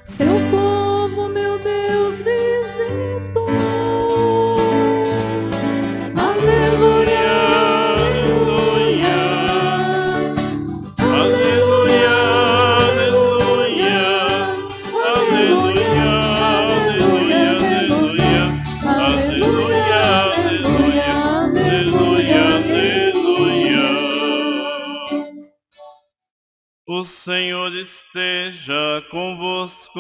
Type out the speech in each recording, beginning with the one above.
Seu povo, meu Deus, visitou. Aleluia, aleluia, aleluia, aleluia, aleluia, aleluia, aleluia, aleluia, aleluia. O Senhor esteja convosco.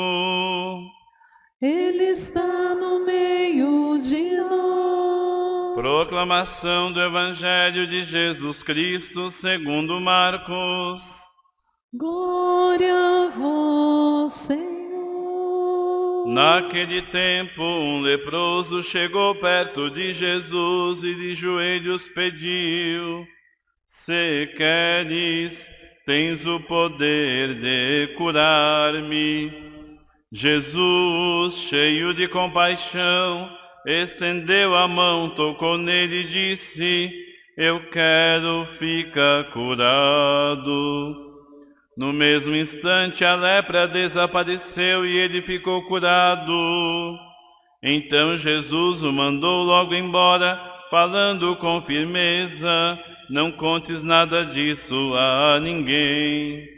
Ele está no meio de nós. Proclamação do Evangelho de Jesus Cristo segundo Marcos. Glória a vós, Senhor. Naquele tempo, um leproso chegou perto de Jesus e de joelhos pediu: Se queres, tens o poder de curar-me. Jesus, cheio de compaixão, estendeu a mão, tocou nele e disse: Eu quero, fica curado. No mesmo instante, a lepra desapareceu e ele ficou curado. Então Jesus o mandou logo embora, falando com firmeza: Não contes nada disso a ninguém.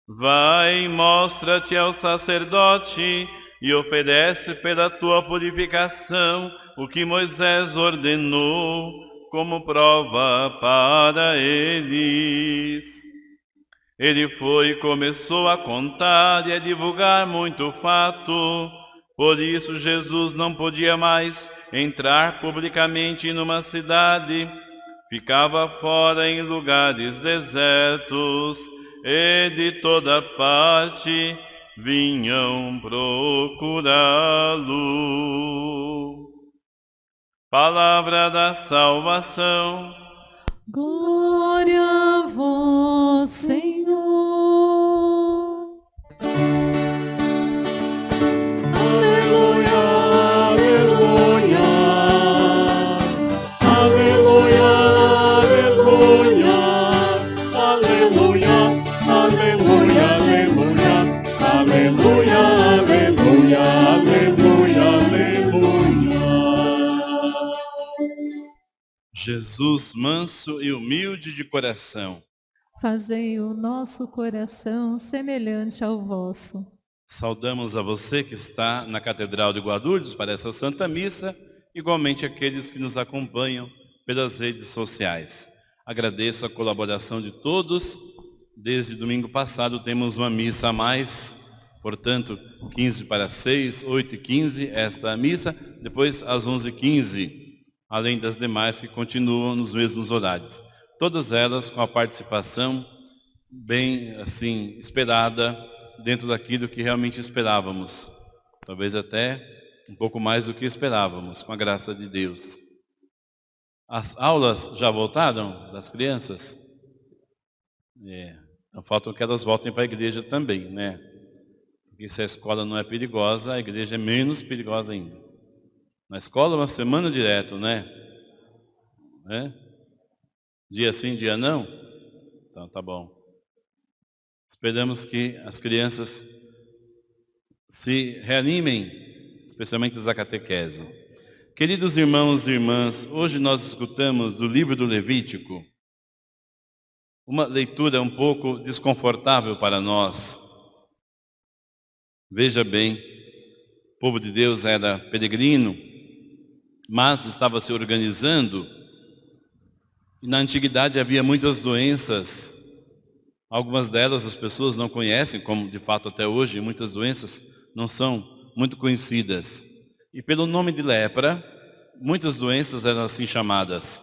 Vai, mostra-te ao sacerdote e oferece pela tua purificação o que Moisés ordenou como prova para eles. Ele foi e começou a contar e a divulgar muito fato. Por isso Jesus não podia mais entrar publicamente numa cidade. Ficava fora em lugares desertos, e de toda parte vinham procurá-lo. Palavra da salvação. Glória a vós, Senhor. Aleluia, aleluia, aleluia, aleluia, aleluia, aleluia, aleluia, aleluia, aleluia. Jesus manso e humilde de coração. Fazei o nosso coração semelhante ao vosso. Saudamos a você que está na Catedral de Guarulhos para essa Santa Missa, igualmente aqueles que nos acompanham pelas redes sociais. Agradeço a colaboração de todos. Desde domingo passado temos uma missa a mais, portanto, 15 para 6, 8 e 15, esta missa, depois às 11h15, além das demais que continuam nos mesmos horários. Todas elas com a participação bem assim esperada, dentro daquilo que realmente esperávamos. Talvez até um pouco mais do que esperávamos, com a graça de Deus. As aulas já voltaram das crianças? Então faltam que elas voltem para a igreja também, né? Porque se a escola não é perigosa, a igreja é menos perigosa ainda. Na escola, uma semana direto, né? Dia sim, dia não? Então tá bom. Esperamos que as crianças se reanimem, especialmente as da catequese. Queridos irmãos e irmãs, hoje nós escutamos do livro do Levítico uma leitura um pouco desconfortável para nós. Veja bem, o povo de Deus era peregrino, mas estava se organizando. E na antiguidade havia muitas doenças. Algumas delas as pessoas não conhecem, como de fato até hoje, muitas doenças não são muito conhecidas. E pelo nome de lepra, muitas doenças eram assim chamadas.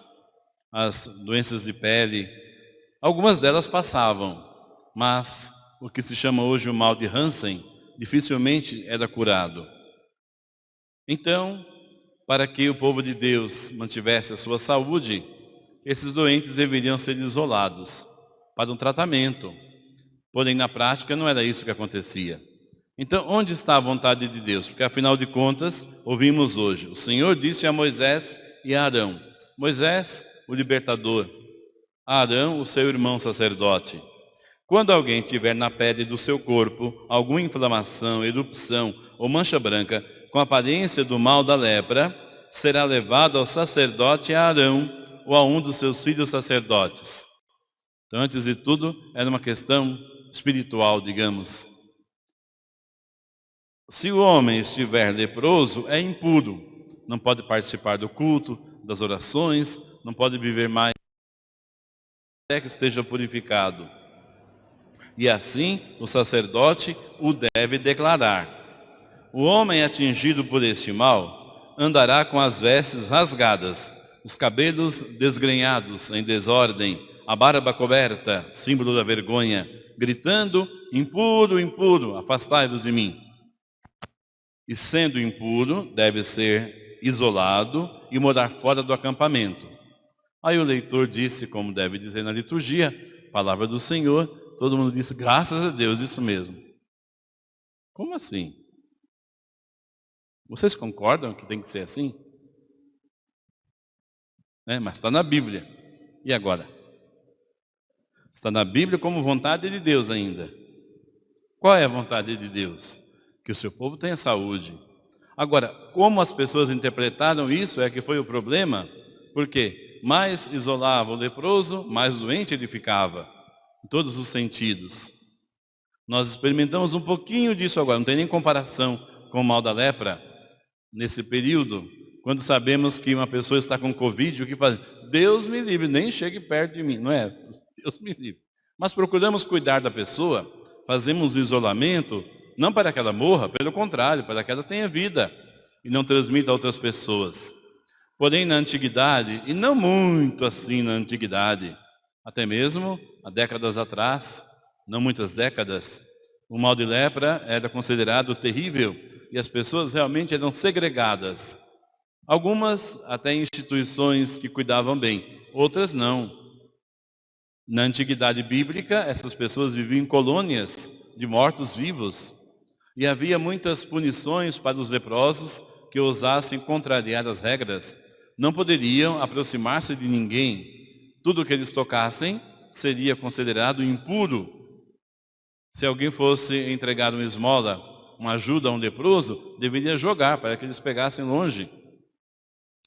As doenças de pele, algumas delas passavam, mas o que se chama hoje o mal de Hansen, dificilmente era curado. Então, para que o povo de Deus mantivesse a sua saúde, esses doentes deveriam ser isolados para um tratamento. Porém, na prática, não era isso que acontecia. Então, onde está a vontade de Deus? Porque, afinal de contas, ouvimos hoje, o Senhor disse a Moisés e a Arão. Moisés, o libertador. Arão, o seu irmão sacerdote. Quando alguém tiver na pele do seu corpo alguma inflamação, erupção ou mancha branca com aparência do mal da lepra, será levado ao sacerdote Arão ou a um dos seus filhos sacerdotes. Então, antes de tudo, era uma questão espiritual, digamos. Se o homem estiver leproso, é impuro. Não pode participar do culto, das orações, não pode viver mais até que esteja purificado. E assim, o sacerdote o deve declarar. O homem atingido por este mal andará com as vestes rasgadas, os cabelos desgrenhados em desordem, a barba coberta, símbolo da vergonha, gritando, impuro, impuro, afastai-vos de mim. E sendo impuro, deve ser isolado e morar fora do acampamento. Aí o leitor disse, como deve dizer na liturgia, palavra do Senhor, todo mundo disse, graças a Deus, isso mesmo. Como assim? Vocês concordam que tem que ser assim? Mas está na Bíblia. E agora? Está na Bíblia como vontade de Deus ainda. Qual é a vontade de Deus? Que o seu povo tenha saúde. Agora, como as pessoas interpretaram isso é que foi o problema, porque mais isolava o leproso, mais doente ele ficava, em todos os sentidos. Nós experimentamos um pouquinho disso agora, não tem nem comparação com o mal da lepra, nesse período, quando sabemos que uma pessoa está com Covid, o que faz? Deus me livre, nem chegue perto de mim, não é? Deus me livre. Mas procuramos cuidar da pessoa, fazemos isolamento, não para que ela morra, pelo contrário, para que ela tenha vida e não transmita a outras pessoas. Porém, na antiguidade, e não muito assim na antiguidade, até mesmo há décadas atrás, não muitas décadas, o mal de lepra era considerado terrível e as pessoas realmente eram segregadas. Algumas até em instituições que cuidavam bem, outras não. Na antiguidade bíblica, essas pessoas viviam em colônias de mortos-vivos. E havia muitas punições para os leprosos que ousassem contrariar as regras. Não poderiam aproximar-se de ninguém. Tudo que eles tocassem seria considerado impuro. Se alguém fosse entregar uma esmola, uma ajuda a um leproso, deveria jogar para que eles pegassem longe.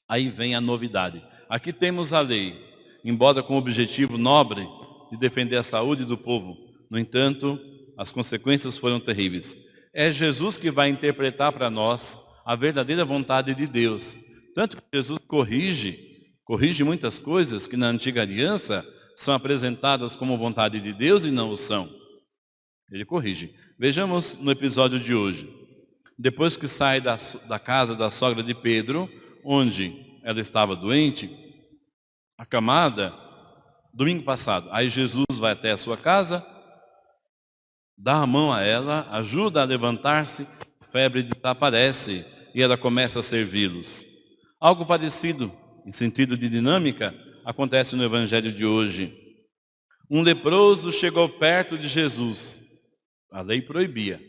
Aí vem a novidade. Aqui temos a lei, embora com o objetivo nobre de defender a saúde do povo. No entanto, as consequências foram terríveis. É Jesus que vai interpretar para nós a verdadeira vontade de Deus. Tanto que Jesus corrige muitas coisas que na antiga aliança são apresentadas como vontade de Deus e não o são. Ele corrige. Vejamos no episódio de hoje. Depois que sai da casa da sogra de Pedro, onde ela estava doente, acamada, domingo passado, aí Jesus vai até a sua casa, dá a mão a ela, ajuda a levantar-se, a febre desaparece e ela começa a servi-los. Algo parecido, em sentido de dinâmica, acontece no evangelho de hoje. Um leproso chegou perto de Jesus. A lei proibia.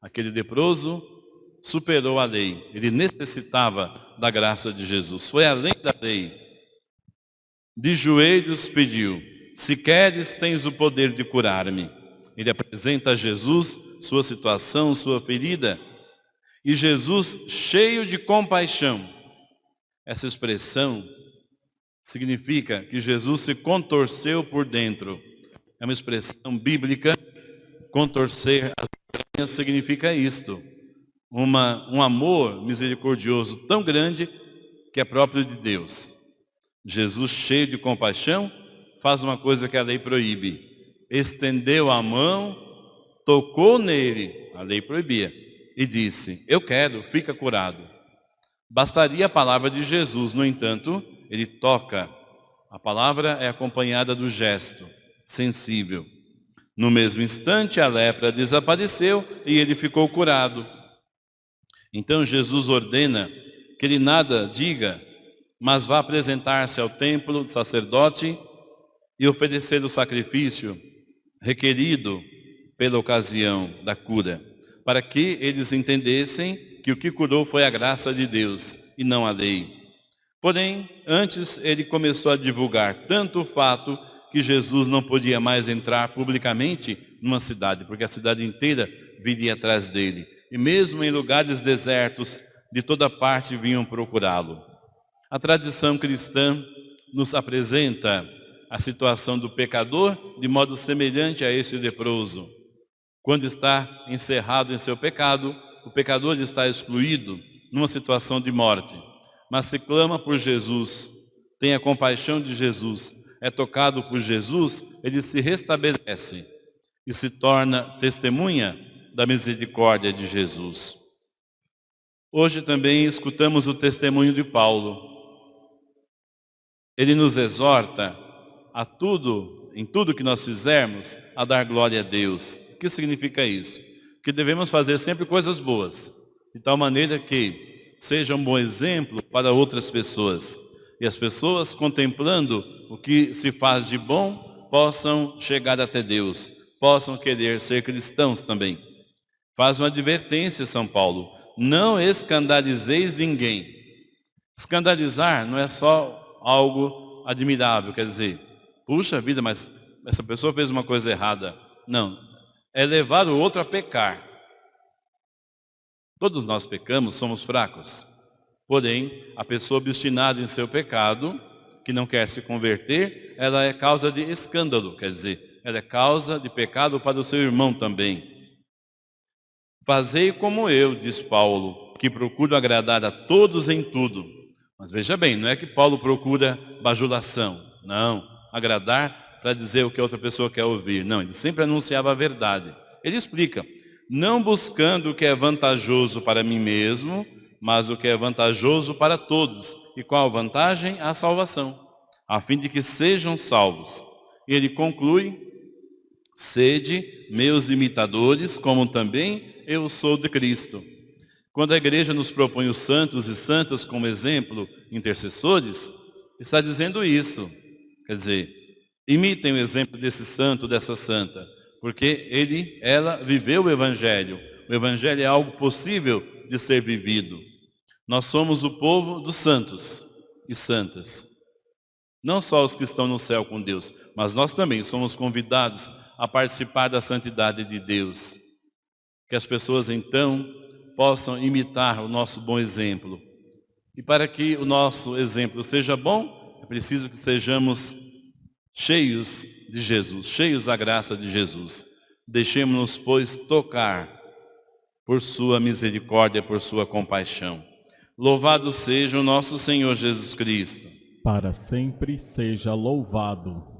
Aquele leproso superou a lei. Ele necessitava da graça de Jesus. Foi além da lei. De joelhos pediu, se queres, tens o poder de curar-me. Ele apresenta a Jesus sua situação, sua ferida. E Jesus, cheio de compaixão. Essa expressão significa que Jesus se contorceu por dentro. É uma expressão bíblica. Contorcer as entranhas significa isto. Um amor misericordioso tão grande que é próprio de Deus. Jesus, cheio de compaixão, faz uma coisa que a lei proíbe. Estendeu a mão, tocou nele, a lei proibia, e disse, eu quero, fica curado. Bastaria a palavra de Jesus, no entanto, ele toca. A palavra é acompanhada do gesto, sensível. No mesmo instante, a lepra desapareceu e ele ficou curado. Então Jesus ordena que ele nada diga, mas vá apresentar-se ao templo do sacerdote e oferecer o sacrifício requerido pela ocasião da cura. para que eles entendessem que o que curou foi a graça de Deus e não a lei. Porém, antes ele começou a divulgar tanto o fato que Jesus não podia mais entrar publicamente numa cidade, porque a cidade inteira viria atrás dele. E mesmo em lugares desertos, de toda parte vinham procurá-lo. A tradição cristã nos apresenta a situação do pecador de modo semelhante a esse leproso. Quando está encerrado em seu pecado, o pecador está excluído numa situação de morte. Mas se clama por Jesus, tem a compaixão de Jesus, é tocado por Jesus, ele se restabelece e se torna testemunha da misericórdia de Jesus. Hoje também escutamos o testemunho de Paulo. Ele nos exorta a tudo, em tudo que nós fizermos, a dar glória a Deus. O que significa isso? Que devemos fazer sempre coisas boas, de tal maneira que seja um bom exemplo para outras pessoas. E as pessoas, contemplando o que se faz de bom, possam chegar até Deus, possam querer ser cristãos também. Faz uma advertência, São Paulo: não escandalizeis ninguém. Escandalizar não é só algo admirável, quer dizer, puxa vida, mas essa pessoa fez uma coisa errada. Não, é levar o outro a pecar. Todos nós pecamos, somos fracos. Porém, a pessoa obstinada em seu pecado, que não quer se converter, ela é causa de escândalo, quer dizer, ela é causa de pecado para o seu irmão também. Fazei como eu, diz Paulo, que procuro agradar a todos em tudo. Mas veja bem, não é que Paulo procura bajulação. Não, agradar para dizer o que a outra pessoa quer ouvir. Não, ele sempre anunciava a verdade. Ele explica: não buscando o que é vantajoso para mim mesmo, mas o que é vantajoso para todos. E qual a vantagem? A salvação, a fim de que sejam salvos. E ele conclui: sede meus imitadores, como também eu sou de Cristo. Quando a igreja nos propõe os santos e santas como exemplo, intercessores, está dizendo isso. Quer dizer, imitem o exemplo desse santo, dessa santa, porque ela viveu o Evangelho. O Evangelho é algo possível de ser vivido. Nós somos o povo dos santos e santas. Não só os que estão no céu com Deus, mas nós também somos convidados a participar da santidade de Deus. Que as pessoas então possam imitar o nosso bom exemplo. E para que o nosso exemplo seja bom, é preciso que sejamos cheios de Jesus, cheios da graça de Jesus. Deixemos-nos, pois, tocar por sua misericórdia, por sua compaixão. Louvado seja o nosso Senhor Jesus Cristo. Para sempre seja louvado.